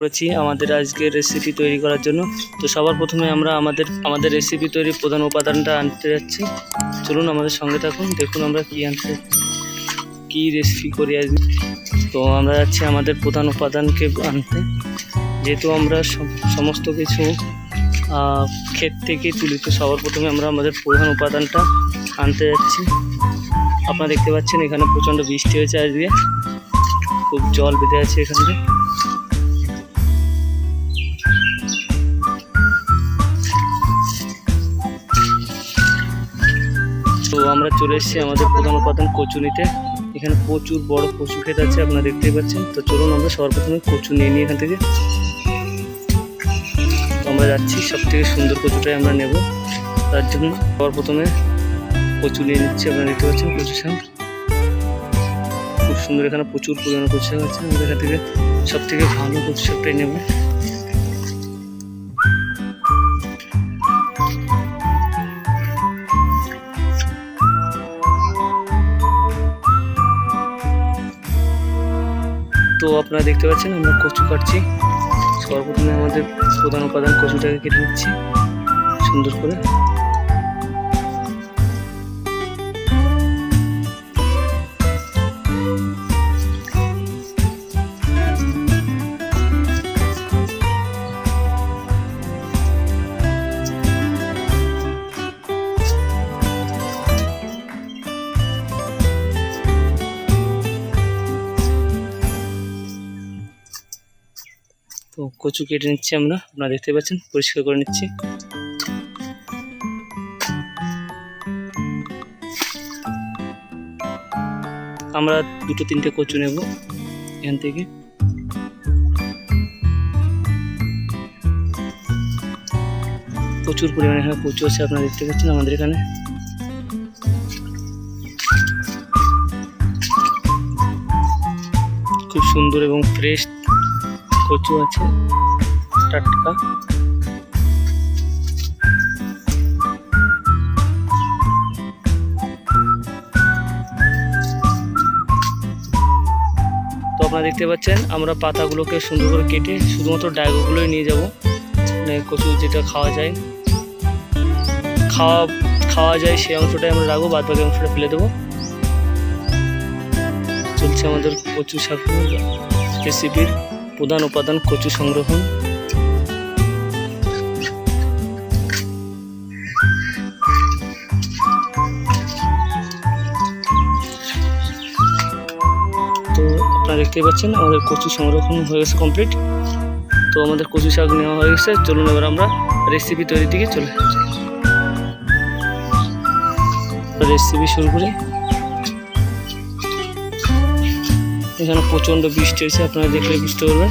করেছি আমাদের আজকের রেসিপি তৈরি করার জন্য। তো সবার প্রথমে আমরা আমাদের রেসিপি তৈরির প্রধান উপাদানটা আনতে যাচ্ছি। চলুন আমাদের সঙ্গে থাকুন, দেখুন আমরা কি রেসিপি করি আজকে। তো আমরা যাচ্ছি আমাদের প্রধান উপাদানকে আনতে, যেহেতু আমরা সমস্ত কিছু ক্ষেত থেকে তুলি। তো সবার প্রথমে আমরা আমাদের প্রধান উপাদানটা আনতে যাচ্ছি। আপনারা দেখতে পাচ্ছেন এখানে প্রচণ্ড বৃষ্টি হয়েছে আজকে, খুব জল বেঁধে আছে এখানে। তো আমরা চলে এসেছি আমাদের প্রধান উপাদান কচু নিতে। এখানে প্রচুর বড় কচু ক্ষেত আছে, আপনারা দেখতেই পাচ্ছেন। তো চলুন আমরা সবার প্রথমে কচু নিয়ে নিই এখান থেকে। তো আমরা যাচ্ছি, সব থেকে সুন্দর কচুটাই আমরা নেব। তার জন্য সবার প্রথমে কচু নিয়ে নিচ্ছি। আপনারা দেখতে পাচ্ছেন কচু শাক খুব সুন্দর, এখানে প্রচুর পরিমাণে কচু শাক আছে। আমরা এখান থেকে সব থেকে ভালো কচু শাকটাই নেব। তো আপনারা দেখতে পাচ্ছেন আমরা কচু কাটছি। সর্বপ্রথমে আমাদের প্রধান উপাদান কচুটাকে কেটে নিচ্ছি সুন্দর করে। তো কচু কেটে নিচ্ছি আমরা, আপনারা দেখতে পাচ্ছেন, পরিষ্কার করে নিচ্ছি। আমরা 2-3টে কচু নেব এখান থেকে। প্রচুর পরিমাণে এখানে কচু আছে, আপনারা দেখতে পাচ্ছেন আমাদের এখানে। খুব সুন্দর এবং ফ্রেশ কচু আছে, টাটকা। তো আপনারা দেখতে পাচ্ছেন আমরা পাতাগুলোকে সুন্দর করে কেটে শুধুমাত্র ডায়গুলোই নিয়ে যাব। মানে কচু যেটা খাওয়া যায় সেই অংশটাই আমরা রাখবো, বাদ বাকি অংশটা ফেলে দেবো। চলছে আমাদের কচু শাক রেসিপির প্রধান উপাদান কচু সংরক্ষণ। তো আপনারা দেখতেই পাচ্ছেন আমাদের কচু সংরক্ষণ হয়ে গেছে কমপ্লিট। তো আমাদের কচু শাক নেওয়া হয়ে গেছে। চলুন এবার আমরা রেসিপি তৈরির দিকে চলে রেসিপি শুরু করি। এখানে প্রচণ্ড বৃষ্টি হয়েছে, আপনারা দেখলে বুঝতে পারবেন।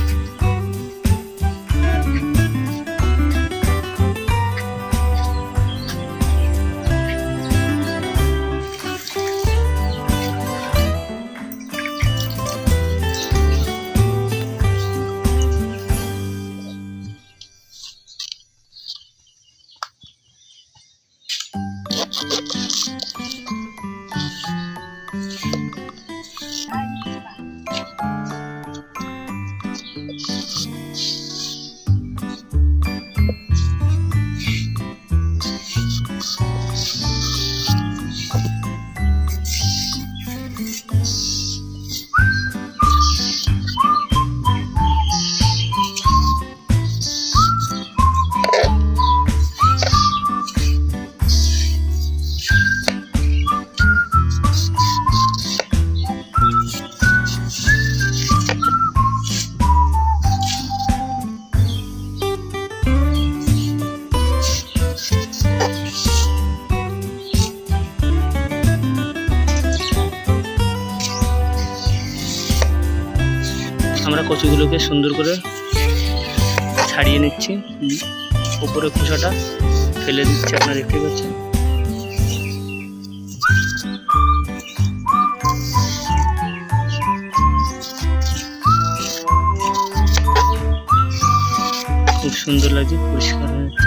আমরা কচুগুলোকে সুন্দর করে ছাড়িয়ে নিচ্ছি, উপরে খোসাটা ফেলে দিচ্ছি, আপনারা দেখতে পাচ্ছেন। খুব সুন্দর লাগছে, পরিষ্কার হয়ে যাচ্ছে।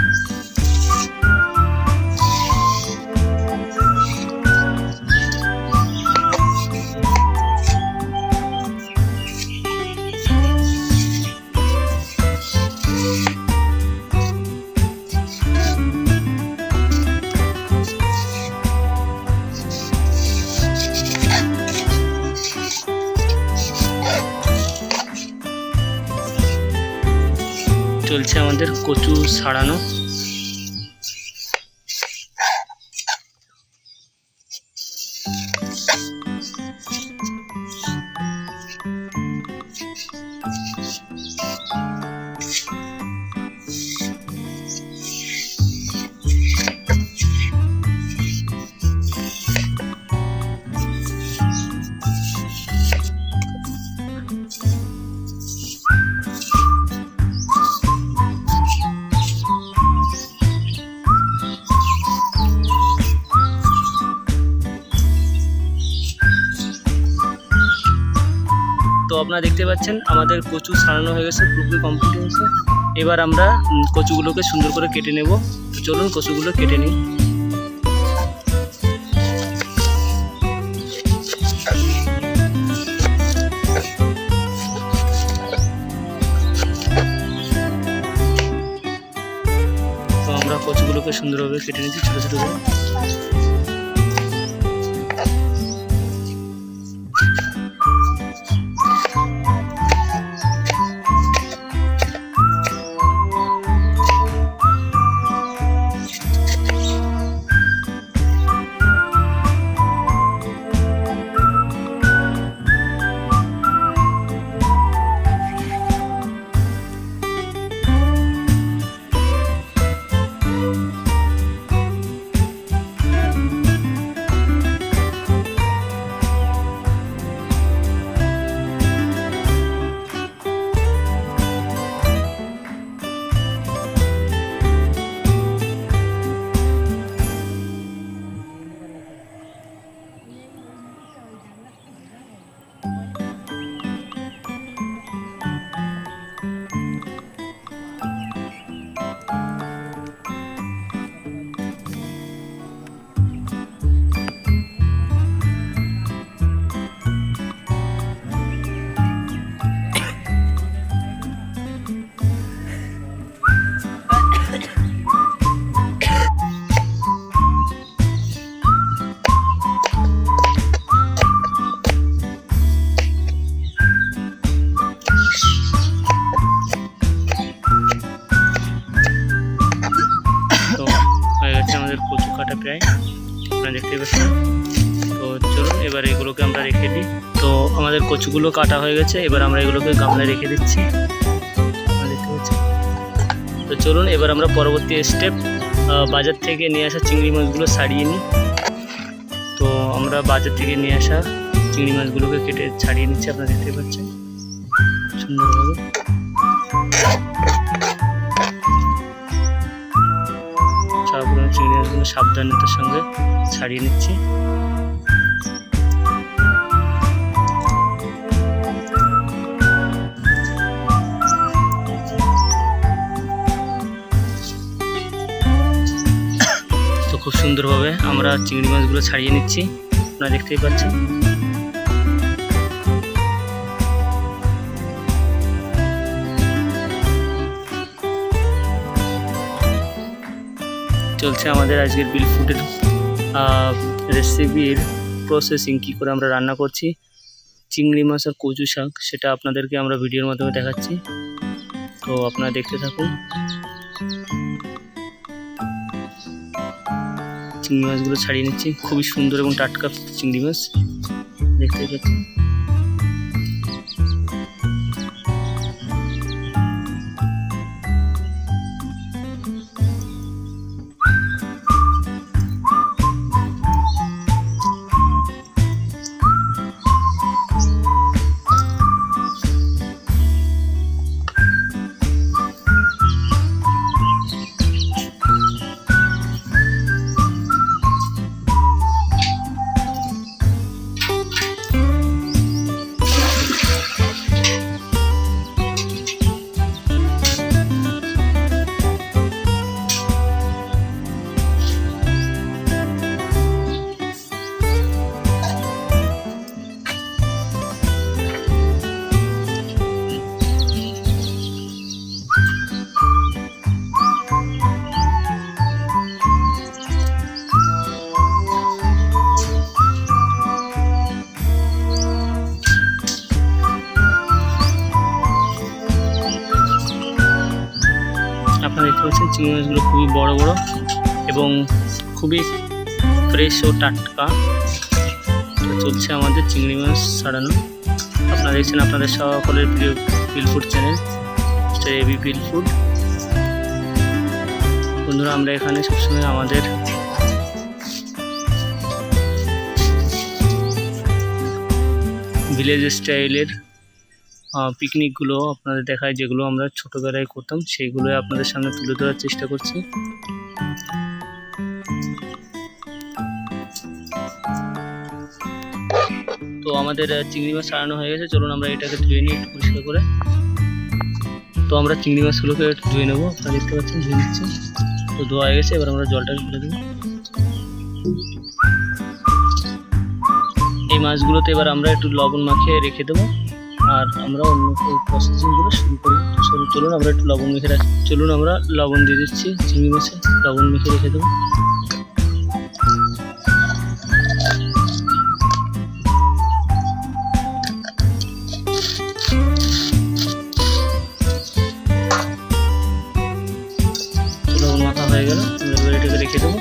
চলছে আমাদের কচু ছাড়ানো। তো আপনারা দেখতে পাচ্ছেন আমাদের কচু ছাড়ানো হয়ে গেছে, পুরোপুরি কমপ্লিট হয়েছে। এবার আমরা কচুগুলোকে সুন্দর করে কেটে নেব। তো চলুন কচুগুলো কেটে নিই। তো আমরা কচুগুলোকে সুন্দরভাবে কেটে নিচ্ছি ছোটো ছোটো করে। আমাদের কচু কাটা প্রায় আপনারা দেখতে পাচ্ছেন। তো চলুন এবার এগুলোকে আমরা রেখে দিই। তো আমাদের কচুগুলো কাটা হয়ে গেছে, এবার আমরা এগুলোকে গামলায় রেখে দিচ্ছি, দেখতে পাচ্ছেন। তো চলুন এবার আমরা পরবর্তী স্টেপ বাজার থেকে নিয়ে আসা চিংড়ি মাছগুলো ছাড়িয়ে নিই। তো আমরা বাজার থেকে নিয়ে আসা চিংড়ি মাছগুলোকে কেটে ছাড়িয়ে নিচ্ছি, আপনারা দেখতে পাচ্ছেন সুন্দরভাবে। চিংড়ি মাছগুলো সাবধানতার সঙ্গে ছাড়িয়ে নিচ্ছি। তো খুব সুন্দরভাবে আমরা চিংড়ি মাছগুলো ছাড়িয়ে নিচ্ছি, আপনারা দেখতেই পাচ্ছেন। চলছে আমাদের আজকের বিল ফুডের রেসিপির প্রসেসিং, কী করে আমরা রান্না করছি চিংড়ি মাছ আর কচু শাক, সেটা আপনাদেরকে আমরা ভিডিওর মাধ্যমে দেখাচ্ছি। তো আপনারা দেখতে থাকুন। চিংড়ি মাছগুলো ছাড়িয়ে নিচ্ছি, খুবই সুন্দর এবং টাটকা চিংড়ি মাছ দেখতে পাচ্ছেন। চিংড়ি মাছগুলো খুবই বড় বড় এবং খুবই ফ্রেশ ও টাটকা। তো চলছে আমাদের চিংড়ি মাছ ছাড়ানো। আপনারা দেখছেন আপনাদের সকলের প্রিয় feel food channel AB feel food. বন্ধুরা, আমরা এখানে সবসময় আমাদের ভিলেজ স্টাইলের পিকনিকগুলো আপনাদের দেখায়, যেগুলো আমরা ছোটোবেলায় করতাম সেইগুলো আপনাদের সামনে তুলে ধরার চেষ্টা করছি। তো আমাদের চিংড়ি মাছ ছাড়ানো হয়ে গেছে, চলুন আমরা এটাকে ধুয়ে নিই একটু পরিষ্কার করে। তো আমরা চিংড়ি মাছগুলোকে একটু ধুয়ে নেবো, আপনারা দেখতে পাচ্ছেন ধুয়ে নিচ্ছি। তো ধোয়া হয়ে গেছে, এবার আমরা জলটাকে ফেলে দেবো। এই মাছগুলোতে এবার আমরা একটু লবণ মাখিয়ে রেখে দেবো, আর আমরা অন্য প্রসেসিংগুলো শুরু করব। চলুন আমরা একটু লবণ মেখে রাখি। চলুন আমরা লবণ দিয়ে দিচ্ছি চিংড়ি মাছে, লবণ মেখে রেখে দেবো। লবণ মাখা হয়ে গেল, আমরা এবার এটাকে রেখে দেবো।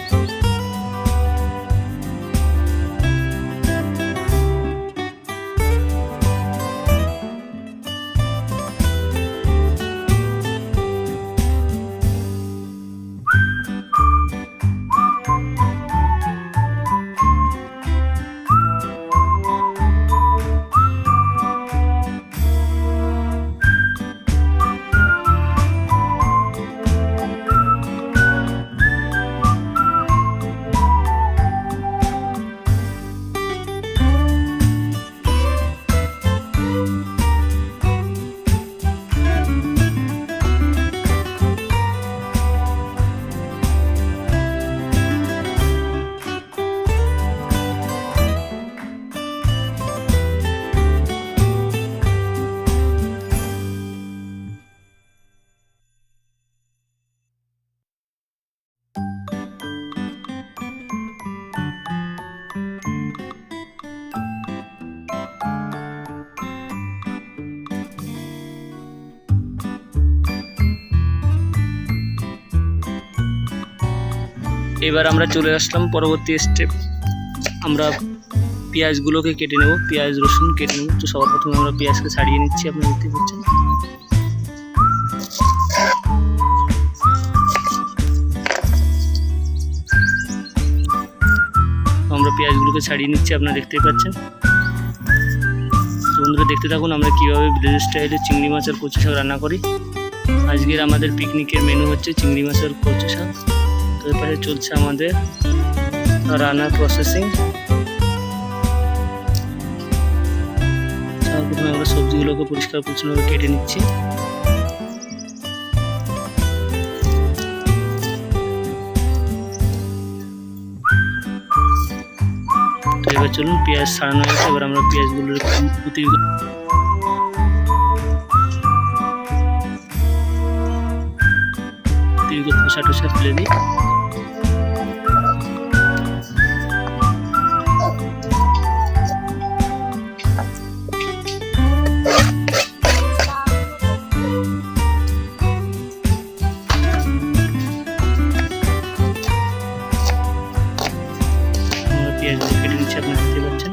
এবার আমরা চলে আসলাম পরবর্তী স্টেপ। আমরা পেঁয়াজগুলোকে কেটে নেব, পেঁয়াজ রসুন কেটে নেব। তো সবার প্রথমে আমরা পেঁয়াজকে ছাড়িয়ে নিচ্ছি, আপনারা দেখতে পাচ্ছেন। আমরা পেঁয়াজগুলোকে ছাড়িয়ে নিচ্ছি, আপনারা দেখতেই পাচ্ছেন। বন্ধুরা, দেখতে থাকুন আমরা কীভাবে ভিলেজ স্টাইলে চিংড়ি মাছ আর কচু শাক রান্না করি। আজকের আমাদের পিকনিকের মেনু হচ্ছে চিংড়ি মাছ আর কচু শাক। তো এরপরে চলছে আমাদের রান্নার প্রসেসিং। প্রথমে আমরা সবজিগুলোকে পরিষ্কার পরিচ্ছন্নভাবে কেটে নিচ্ছি। তো এবার চলুন, পেঁয়াজ ছাড়ানো হয়েছে, এবার আমরা পেঁয়াজগুলোর খোসা টোসা ফেলে দিই। পেঁয়াজগুলো কেটে নিচ্ছি, আপনারা দেখতে পাচ্ছেন।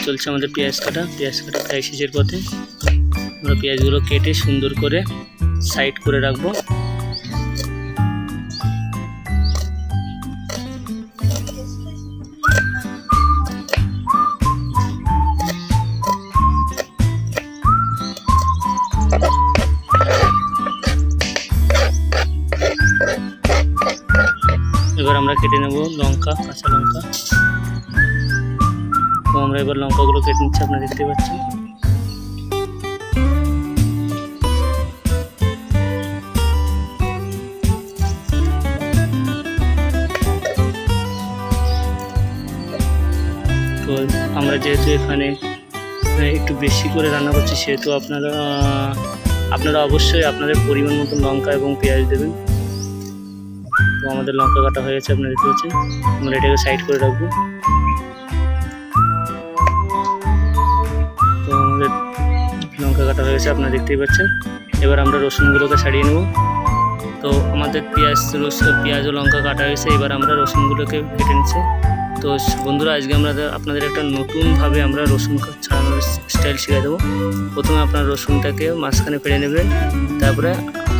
চলছে আমাদের পেঁয়াজ কাটা প্রায় শেষের পথে। আমরা পেঁয়াজগুলো কেটে সুন্দর করে সাইড করে রাখবো। এবার আমরা কেটে নেব লঙ্কা, কাঁচা লঙ্কা। তো আমরা এবার লঙ্কাগুলো কেটে নিচ্ছি, আপনারা দেখতে পাচ্ছেন। তো আমরা যেহেতু এখানে একটু বেশি করে রান্না করছি, সেহেতু আপনারা অবশ্যই আপনাদের পরিমাণ মতো লঙ্কা এবং পেঁয়াজ দেবেন। তো আমাদের লঙ্কা কাটা হয়ে গেছে, আপনারা দেখতে পাচ্ছেন। আমরা এটাকে সাইড করে রাখবো। তো আমাদের লঙ্কা কাটা হয়ে গেছে, আপনারা দেখতেই পাচ্ছেন। এবার আমরা রসুনগুলোকে ছাড়িয়ে নেব। তো আমাদের পেঁয়াজ ও লঙ্কা কাটা হয়েছে, এবার আমরা রসুনগুলোকে কেটে নিচ্ছি। তো বন্ধুরা, আজকে আপনাদের একটা নতুনভাবে আমরা রসুন ছাড়ানোর স্টাইল শিখিয়ে দেবো। প্রথমে আপনার রসুনটাকে মাঝখানে ফেলে নেবেন, তারপরে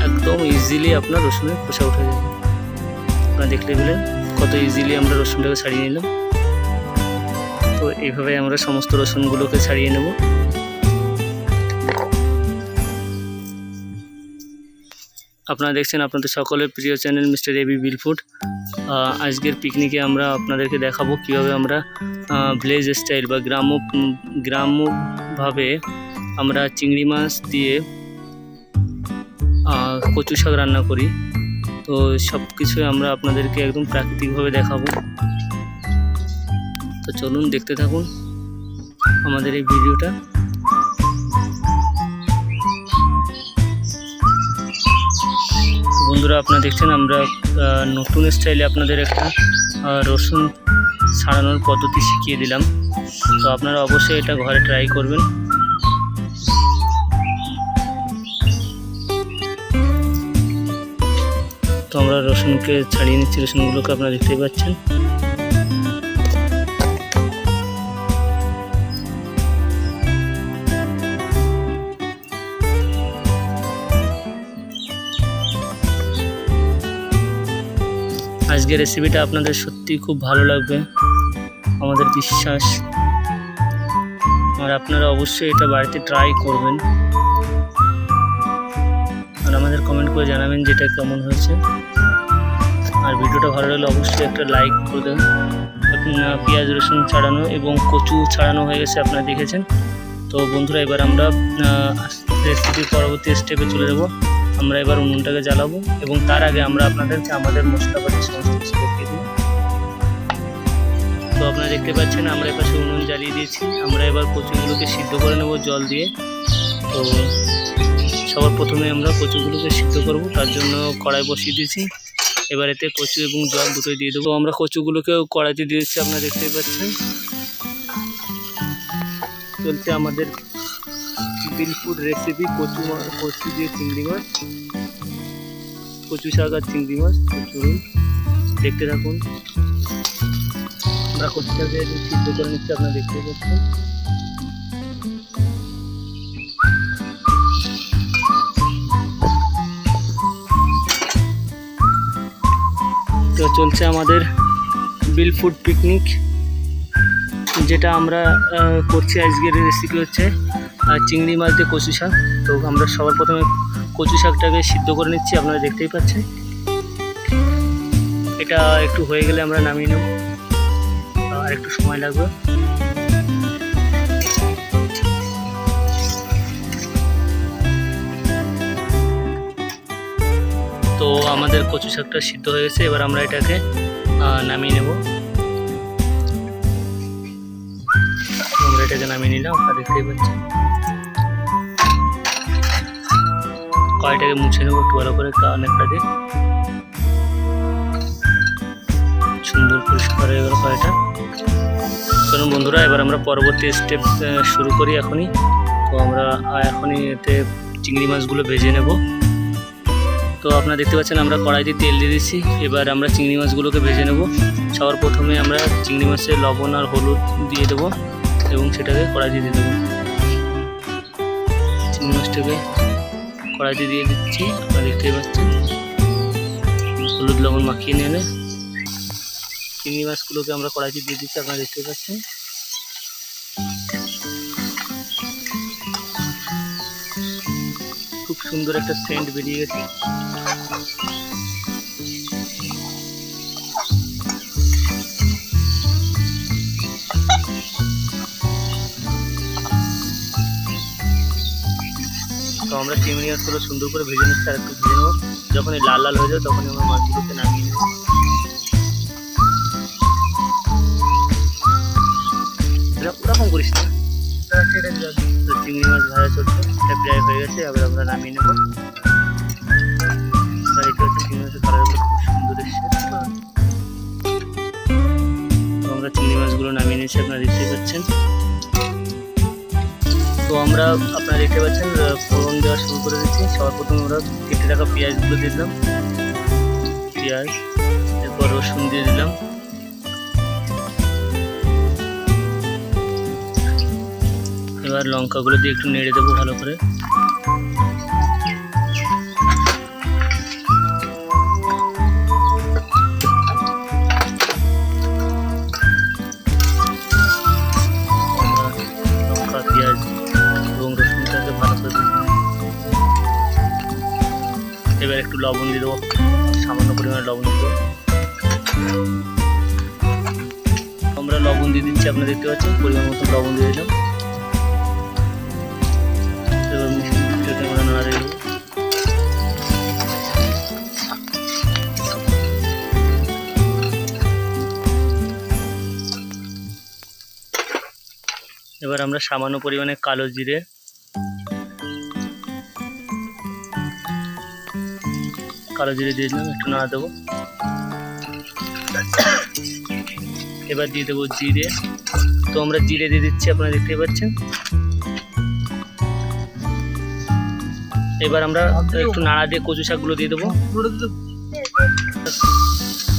একদম ইজিলি আপনার রসুনের খোসা উঠে যাবে। আপনারা দেখলে বলেন কত ইজিলি আমরা রসুনটাকে ছাড়িয়ে নিলাম। তো এইভাবে আমরা সমস্ত রসুনগুলোকে ছাড়িয়ে নেব। আপনারা দেখছেন আপনাদের সকলের প্রিয় চ্যানেল মিস্টার এবি বিলফুড। আজকের পিকনিকে আমরা আপনাদেরকে দেখাবো কিভাবে আমরা ভিলেজ স্টাইল বা গ্রাম্যভাবে আমরা চিংড়ি মাছ দিয়ে কচু শাক রান্না করি। তো সব কিছুই আমরা আপনাদেরকে একদম প্রাকৃতিকভাবে দেখাবো। তো চলুন দেখতে থাকুন আমাদের এই ভিডিওটা। বন্ধুরা, আপনারা দেখছেন আমরা নতুন স্টাইলে আপনাদের একটা রসুন ছাড়ানোর পদ্ধতি শিখিয়ে দিলাম। তো আপনারা অবশ্যই এটা ঘরে ট্রাই করবেন। তো আমরা রসুনকে ছাড়িয়ে নিচ্ছি, রসুনগুলোকে আপনারা দেখতেই পাচ্ছেন। আজকের রেসিপিটা আপনাদের সত্যি খুব ভালো লাগবে আমাদের বিশ্বাস। আর আপনারা অবশ্যই এটা বাড়িতে ট্রাই করবেন, আর আমাদের কমেন্ট করে জানাবেন যেটা কেমন হয়েছে। আর ভিডিওটা ভালো লাগলে অবশ্যই একটা লাইক করে দেবেন। পেঁয়াজ রসুন ছাড়ানো এবং কচু ছাড়ানো হয়ে গেছে, আপনারা দেখেছেন। তো বন্ধুরা, এবার আমরা রেসিপির পরবর্তী স্টেপে চলে যাব। আমরা এবার উনুনটাকে জ্বালাবো এবং তার আগে আমরা আপনাদেরকে আমাদের মশলাপাতি সমস্ত কিছু দেখিয়ে দিই। তো আপনারা দেখতে পাচ্ছেন আমরা এপাশে উনুন জ্বালিয়ে দিয়েছি। আমরা এবার কচুগুলোকে সিদ্ধ করে নেব জল দিয়ে। তো সবার প্রথমে আমরা কচুগুলোকে সিদ্ধ করব, তার জন্য কড়াই বসিয়ে দিয়েছি। এবার এতে কচু এবং জল দুটোই দিয়ে দেবো। আমরা কচুগুলোকেও কড়াইতে দিয়ে দিচ্ছি, আপনারা দেখতেই পাচ্ছেন। চলছে আমাদের বিলফুড রেসিপি কচু দিয়ে চিংড়ি মাছ, কচু শাক আর চিংড়ি মাছ। চলুন দেখতে থাকুন। আমরা কচুটাকে সিদ্ধ করে নিচ্ছি, আপনারা দেখতে পাচ্ছেন। তো চলছে আমাদের বিলফুড পিকনিক, যেটা আমরা করছি। আজকের রেসিপি হচ্ছে চিংড়ি মাছ দিয়ে কচু শাক। তো আমরা সবার প্রথমে কচু শাকটাকে সিদ্ধ করে নিচ্ছি, আপনারা দেখতেই পাচ্ছেন। এটা একটু হয়ে গেলে আমরা নামিয়ে নেব, আর একটু সময় লাগবে। তো আমাদের কচু শাকটা সিদ্ধ হয়ে গেছে, এবার আমরা এটাকে নামিয়ে নেব। আমরা এটাকে নামিয়ে নিলাম, আপনারা দেখতেই পাচ্ছেন। কড়াইটাকে মুছে নেবো একটু ভালো করে অনেকটা দিয়ে। সুন্দর পরিষ্কার হয়ে গেল কড়াইটা। চলুন বন্ধুরা, এবার আমরা পরবর্তী স্টেপ শুরু করি এখনই। তো আমরা এখনই এতে চিংড়ি মাছগুলো ভেজে নেব। তো আপনারা দেখতে পাচ্ছেন আমরা কড়াইতে তেল দিয়ে দিচ্ছি। এবার আমরা চিংড়ি মাছগুলোকে ভেজে নেব। সবার প্রথমে আমরা চিংড়ি মাছে লবণ আর হলুদ দিয়ে দেবো এবং সেটাকে কড়াইতে দিয়ে দেবো। চিংড়ি মাছটাকে কড়াইতে দিয়ে দিচ্ছি, আপনারা দেখতেই পাচ্ছেন। হলুদ লবণ মাখিয়ে নিলে চিংড়ি মাছগুলোকে আমরা কড়াইতে দিয়ে দিচ্ছি, আপনারা দেখতে পাচ্ছেন। খুব সুন্দর একটা সেন্ট বেরিয়ে গেছে। তো আমরা চিংড়ি মাছগুলো সুন্দর করে ভেজে নিচ্ছি, আর একটু ভেজে নেব। যখন এই লাল লাল হয়ে যায় তখন আমরা মাছগুলোকে নামিয়ে নেব। ওরকম করিস না, তো চিংড়ি মাছ ভাজা চলছে, এটা প্রায় হয়ে গেছে, আবার আমরা নামিয়ে নেবো। এটা হচ্ছে চিংড়ি মাছের কালারগুলো খুব সুন্দর এসছে। তো আমরা চিংড়ি মাছগুলো নামিয়ে নিয়েছি, আপনারা দেখতে পাচ্ছেন। তো আমরা আপনারা দেখতে পাচ্ছেন ফোড়ন দেওয়া শুরু করে দিচ্ছি। সবার প্রথমে আমরা কেটে রাখা পেঁয়াজগুলো দিয়ে দিলাম, পেঁয়াজ, এরপর রসুন দিয়ে দিলাম, এবার লঙ্কাগুলো দিয়ে একটু নেড়ে দেবো ভালো করে। লঙ্কা, পেঁয়াজ এবং রসুনটাকে ভালো করে দিই। এবার একটু লবণ দিয়ে দেবো, সামান্য পরিমাণে লবণ দিয়ে দেবো। আমরা লবণ দিয়ে দিচ্ছি, আপনারা দেখতে পাচ্ছেন, পরিমাণ মতো লবণ দিয়ে দিলাম। এবার মিষ্টিটাকে আমরা নাড়িয়ে দেবো। এবার আমরা সামান্য পরিমাণে কালো জিরে, দিয়ে দিলাম, একটু নাড়া দেবো। এবার দিয়ে দেবো জিরে। তো আমরা জিরে দিয়ে দিচ্ছি, আপনারা দেখতে পাচ্ছেন। এবার আমরা একটু নাড়া দিয়ে কচু শাকগুলো দিয়ে দেবো। তো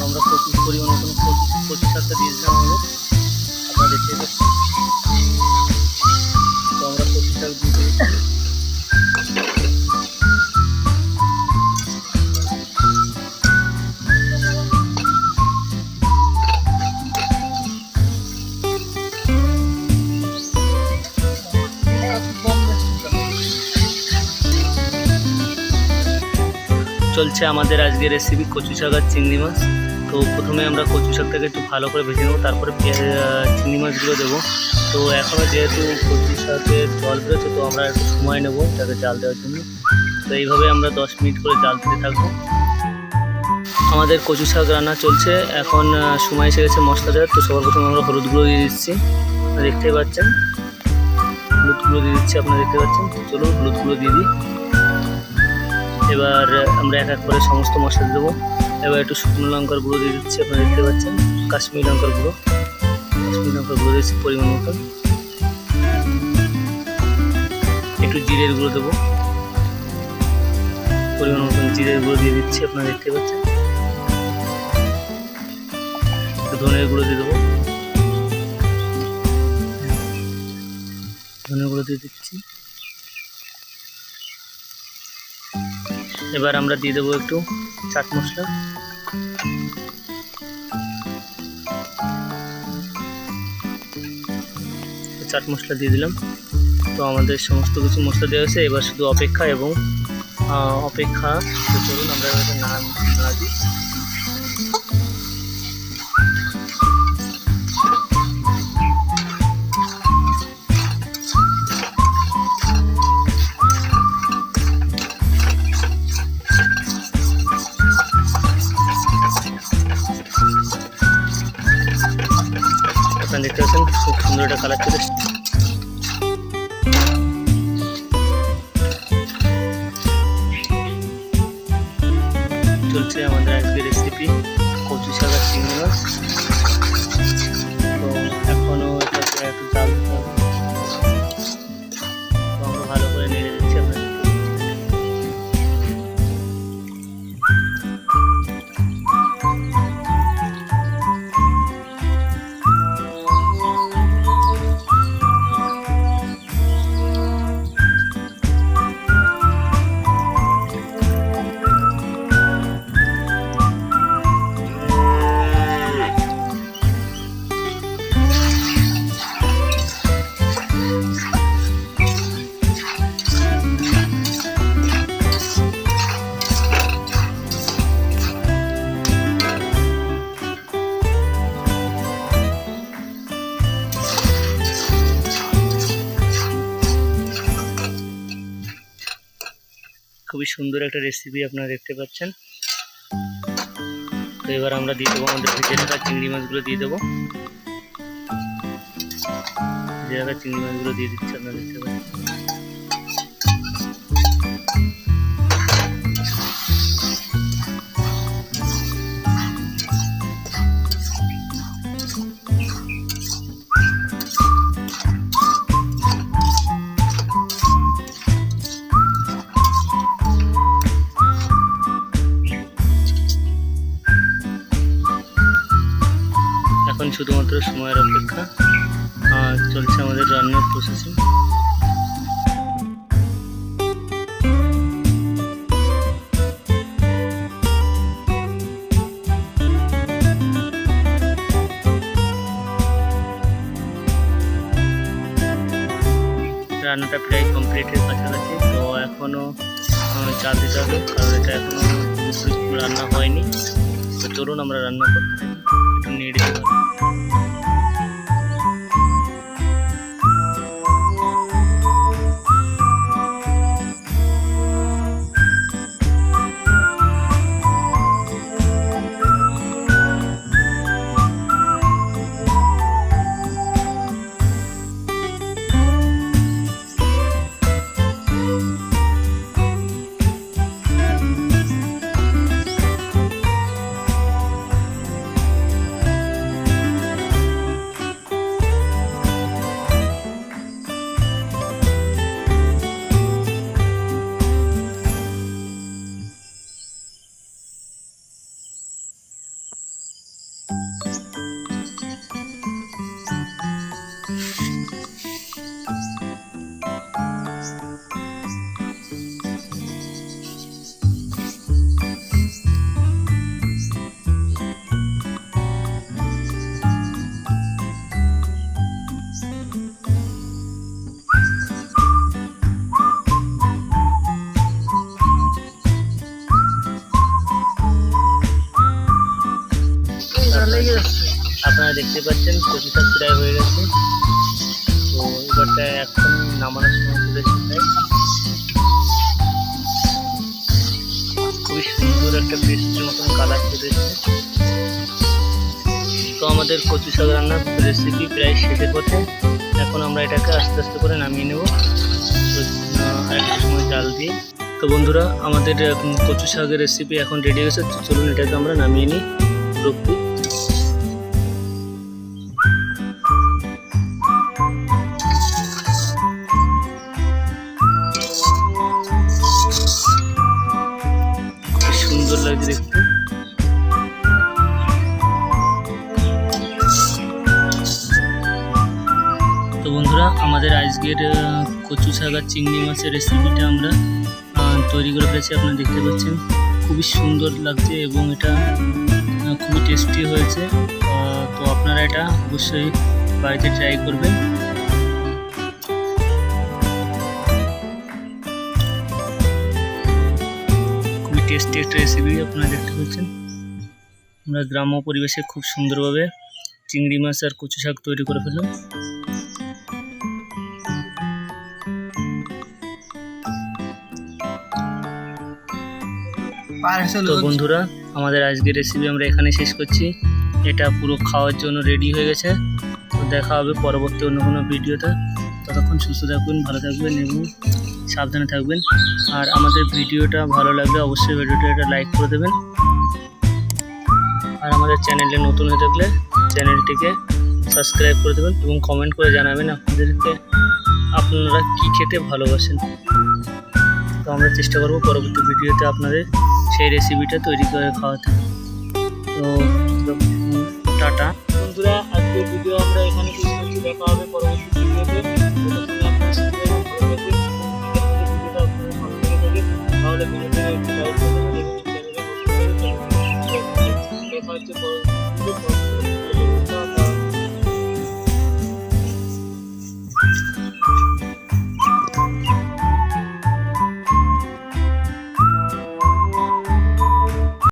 আমরা প্রচুর পরিমাণ মতন কচু শাকটা দিয়ে দিলাম আমাদের, আপনারা দেখতে পাচ্ছেন। তো আমরা কচু শাক দিয়ে দিচ্ছি। চলছে আমাদের আজকের রেসিপি কচু শাক আর চিংড়ি মাছ। তো প্রথমে আমরা কচু শাকটাকে একটু ভালো করে ভেজে নেবো, তারপরে চিংড়ি মাছগুলো দেবো। তো এখনও যেহেতু কচু শাকের জল বেরোচ্ছে, তো আমরা একটু সময় নেবো তাকে জাল দেওয়ার জন্য। তো এইভাবে আমরা 10 মিনিট করে জাল দিতে থাকবো। আমাদের কচু শাক রান্না চলছে, এখন সময় এসে গেছে মশলা দেওয়ার। তো সবার প্রথমে আমরা হলুদ গুঁড়ো দিয়ে দিচ্ছি, দেখতেই পাচ্ছেন। হলুদ গুঁড়ো দিয়ে দিচ্ছি, আপনারা দেখতে পাচ্ছেন। চলুন হলুদ গুঁড়ো দিয়ে দিই। এবার আমরা এক এক করে সমস্ত মশলা দেবো। এবার একটু শুকনো লঙ্কার গুঁড়ো দিয়ে দিচ্ছি, আপনারা দেখতে পাচ্ছেন। কাশ্মীরি লঙ্কার গুঁড়ো দিচ্ছি পরিমাণ মতন। একটু জিরের গুঁড়ো দেবো, পরিমাণ মতন জিরের গুঁড়ো দিয়ে দিচ্ছি, আপনারা দেখতে পাচ্ছেন। একটু ধনের গুঁড়ো দিয়ে দেবো, ধনের গুঁড়ো দিয়ে দিচ্ছি। এবার আমরা দিয়ে দেবো একটু চাট মশলা, দিয়ে দিলাম। তো আমাদের সমস্ত কিছু মশলা দেওয়া হয়েছে, এবার শুধু অপেক্ষা এবং অপেক্ষা। তো চলুন আমরা এবার না দিই। আপনারা দেখতে পাচ্ছেন খুব সুন্দর একটা কালার চলে এসেছে। চলছে আমাদের আজকের রেসিপি কচু শাক আর চিংড়ি মাছ। তো এখনও এটাকে একটু জাল দিতে হবে। তো আমরা ভালো করে নেড়ে দিচ্ছি, আপনাদের খুবই সুন্দর একটা রেসিপি আপনারা দেখতে পাচ্ছেন। তো এবার আমরা দিয়ে দেবো আমাদের ভেজে রাখা চিংড়ি মাছগুলো দিয়ে দেবো। ভেজে রাখা চিংড়ি মাছগুলো দিয়ে দিচ্ছি, আপনারা দেখতে পাচ্ছেন। এখন শুধুমাত্র সময়ের অপেক্ষা, চলছে আমাদের রান্নার প্রসেসিং। রান্নাটা প্রায় কমপ্লিটের কাছাকাছি, তো এখনও চাল দিতে হবে, কারণ এটা এখনও রান্না হয়নি। তো চলুন আমরা রান্না করতে থাকি, একটু নেড়ে দিতে হবে। আপনারা দেখতে পাচ্ছেন কচু শাক প্রায় হয়ে গেছে, তো এবারটা এখন নামানোর সময় তুলেছি। প্রায় খুবই সুন্দর একটা পেস্টের মতন কালার চলে এসেছে। তো আমাদের কচু শাক রান্নার রেসিপি প্রায় শেষের পথে। এখন আমরা এটাকে আস্তে আস্তে করে নামিয়ে নেব আর একটা সময় জাল দিয়ে। তো বন্ধুরা, আমাদের কচু শাকের রেসিপি এখন রেডি হয়ে গেছে, চলুন এটাকে আমরা নামিয়ে নিই পুরোপুরি। সুন্দর লাগছে দেখতে। তো বন্ধুরা, আমাদের আজকের কচু শাক আর চিংড়ি মাছের রেসিপিটা আমরা তৈরি করে ফেলেছি, আপনারা দেখতে পাচ্ছেন। খুবই সুন্দর লাগছে এবং এটা খুবই টেস্টি হয়েছে। তো আপনারা এটা অবশ্যই বাড়িতে ট্রাই করবেন। খুবই টেস্টি একটা রেসিপি আপনারা দেখতে পাচ্ছেন। আমরা গ্রাম্য পরিবেশে খুব সুন্দরভাবে চিংড়ি মাছ আর কচু শাক তৈরি করে ফেললাম। তো বন্ধুরা, আমাদের আজকের রেসিপি আমরা এখানে শেষ করছি। এটা পুরো খাওয়ার জন্য রেডি হয়ে গেছে। তো দেখা হবে পরবর্তী অন্য কোনো ভিডিওতে। ততক্ষণ সুস্থ থাকবেন, ভালো থাকবেন এবং সাবধানে থাকবেন। আর আমাদের ভিডিওটা ভালো লাগলে অবশ্যই ভিডিওটা একটা লাইক করে দেবেন। আর আমাদের চ্যানেলে নতুন হয়ে থাকলে চ্যানেলটিকে সাবস্ক্রাইব করে দেবেন এবং কমেন্ট করে জানাবেন আপনারা কী খেতে ভালোবাসেন। তো আমরা চেষ্টা করব পরবর্তী ভিডিওতে আপনাদের সেই রেসিপিটা তৈরি করে খাওয়াতে। তো টাটা বন্ধুরা, আজকের ভিডিও আমরা এখানে শেষ করছি। দেখা হবে পরবর্তী ভিডিওতে। তাহলে ভিডিওটা একটু লাইক করে দেবেন এবং চ্যানেলে নতুন হলে দেখা হচ্ছে পরবর্তী ভিডিও।